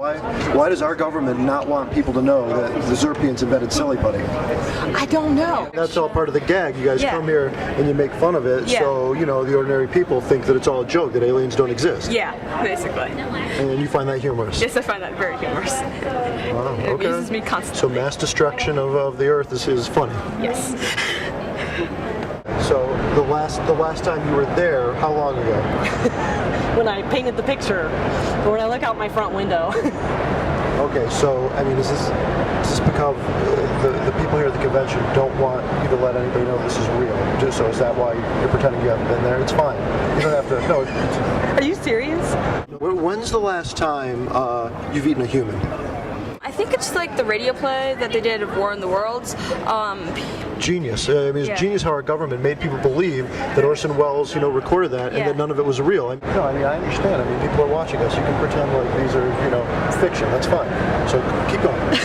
Why does our government not want people to know that the Zerpians invented silly putty? I don't know. That's all part of the gag. You guys come here and you make fun of it, so, you know, the ordinary people think that it's all a joke, that aliens don't exist. Yeah, basically. And you find that humorous? Yes, I find that very humorous. Wow, It amuses me constantly. So mass destruction of the Earth is funny. Yes. So the last time you were there, how long ago? When I painted the picture, or when I look out my front window. Okay, so I mean, is this because the people here at the convention don't want you to let anybody know this is real? So is that why you're pretending you haven't been there? It's fine. You don't have to. No. Are you serious? When's the last time you've eaten a human? I think it's like the radio play that they did of War in the Worlds. Genius. I mean, it's genius how our government made people believe that Orson Welles, recorded that, and that none of it was real. No, I mean, I understand. I mean, people are watching us. You can pretend like these are, fiction. That's fine. So keep going.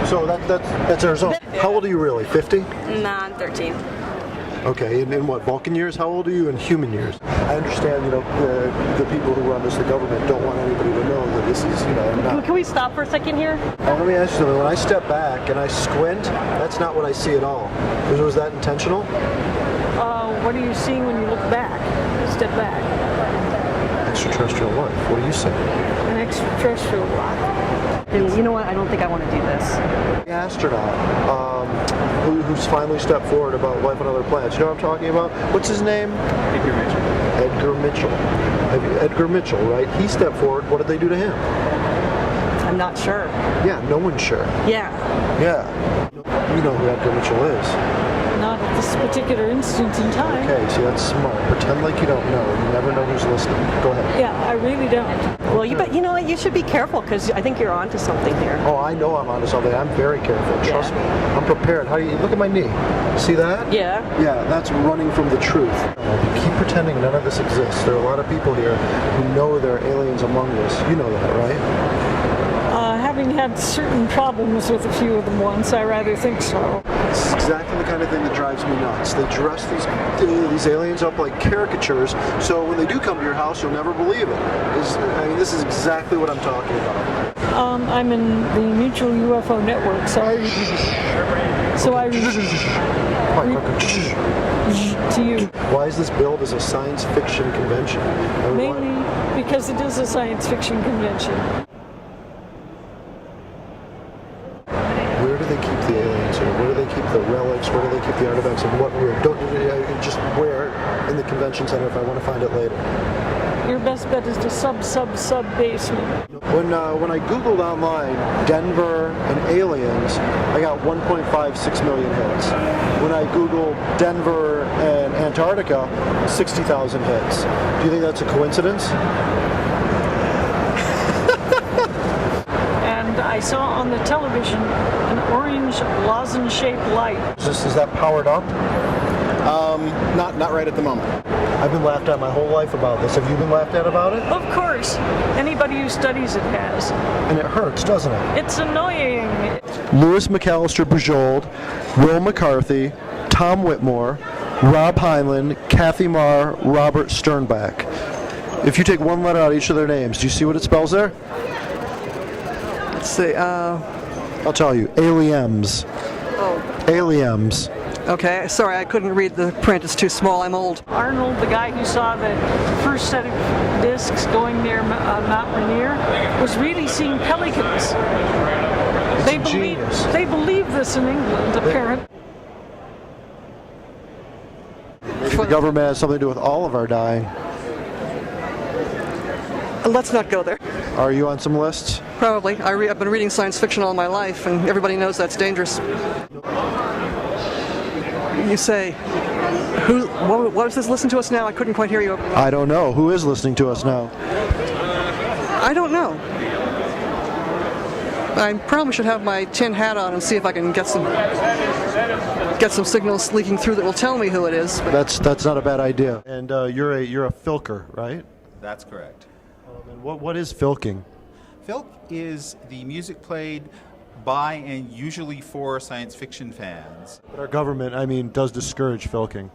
So that's Arizona. How old are you really? 50? Nah, I'm 13. Okay, in what, Vulcan years? How old are you in human years? I understand, the people who run this, the government, don't want anybody to know that this is, not... Can we stop for a second here? Let me ask you something. When I step back and I squint, that's not what I see at all. Was that intentional? What are you seeing when you look back? Step back. Extraterrestrial life. What are you saying? An extraterrestrial life. And you know what? I don't think I want to do this. The astronaut who's finally stepped forward about life on other planets. You know what I'm talking about? What's his name? Edgar Mitchell. Edgar Mitchell. Edgar Mitchell, right? He stepped forward. What did they do to him? I'm not sure. Yeah, no one's sure. Yeah. Yeah. You know who Edgar Mitchell is. Not at this particular instant in time. Okay, see, that's smart. Pretend like you don't know. You never know who's listening. Go ahead. Yeah, I really don't. Well, you know what? You should be careful because I think you're onto something here. Oh, I know I'm onto something. I'm very careful. Trust me. I'm prepared. How do you look at my knee? See that? Yeah. Yeah, that's running from the truth. Keep pretending none of this exists. There are a lot of people here who know there are aliens among us. You know that, right? Having had certain problems with a few of them once, I rather think so. It's exactly the kind of thing that drives me nuts. They dress these aliens up like caricatures, so when they do come to your house, you'll never believe it. This is exactly what I'm talking about. I'm in the Mutual UFO Network, so I to you. Why is this billed as a science fiction convention? Mainly because it is a science fiction convention. Where do they keep the aliens here? Where do they keep the relics? Where do they keep the artifacts? And what room? Just where in the convention center if I want to find it later? Your best bet is the sub basement. When I Googled online Denver and aliens, I got 1.56 million hits. When I Googled Denver and Antarctica, 60,000 hits. Do you think that's a coincidence? I saw on the television an orange lozenge-shaped light. Is that powered up? Not right at the moment. I've been laughed at my whole life about this. Have you been laughed at about it? Of course. Anybody who studies it has. And it hurts, doesn't it? It's annoying. Louis McAllister Bujold, Will McCarthy, Tom Whitmore, Rob Heinlein, Kathy Marr, Robert Sternbach. If you take one letter out of each of their names, do you see what it spells there? Let's see, I'll tell you. Aliens. Oh. Aliens. Okay, sorry, I couldn't read the print. It's too small. I'm old. Arnold, the guy who saw the first set of discs going near Mount Rainier, was really seeing pelicans. They believe this in England, apparently. Maybe the government has something to do with all of our dying. Let's not go there. Are you on some lists? Probably. I've been reading science fiction all my life, and everybody knows that's dangerous. You say, what is this? Listen to us now? I couldn't quite hear you. I don't know. Who is listening to us now? I don't know. I probably should have my tin hat on and see if I can get some signals leaking through that will tell me who it is. That's not a bad idea. And you're a filker, right? That's correct. And what is filking? Filk is the music played by and usually for science fiction fans. But our government, does discourage filking.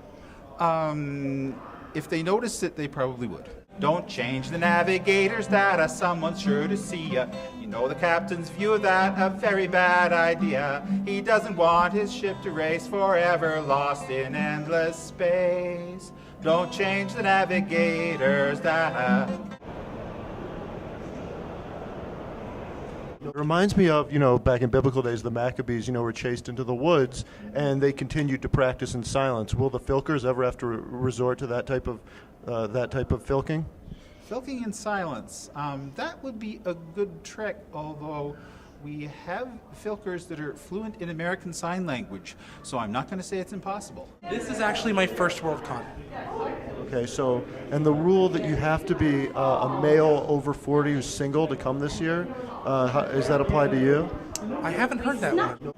If they noticed it, they probably would. Don't change the navigator's data, someone's sure to see ya. You know the captain's view of that, a very bad idea. He doesn't want his ship to race forever, lost in endless space. Don't change the navigator's data. It reminds me of, back in biblical days, the Maccabees, were chased into the woods, and they continued to practice in silence. Will the filkers ever have to resort to that type of filking? Filking in silence. That would be a good trick, although we have filkers that are fluent in American Sign Language, so I'm not going to say it's impossible. This is actually my first Worldcon. Okay, so, and the rule that you have to be a male over 40 who's single to come this year, is that applied to you? I haven't heard that one.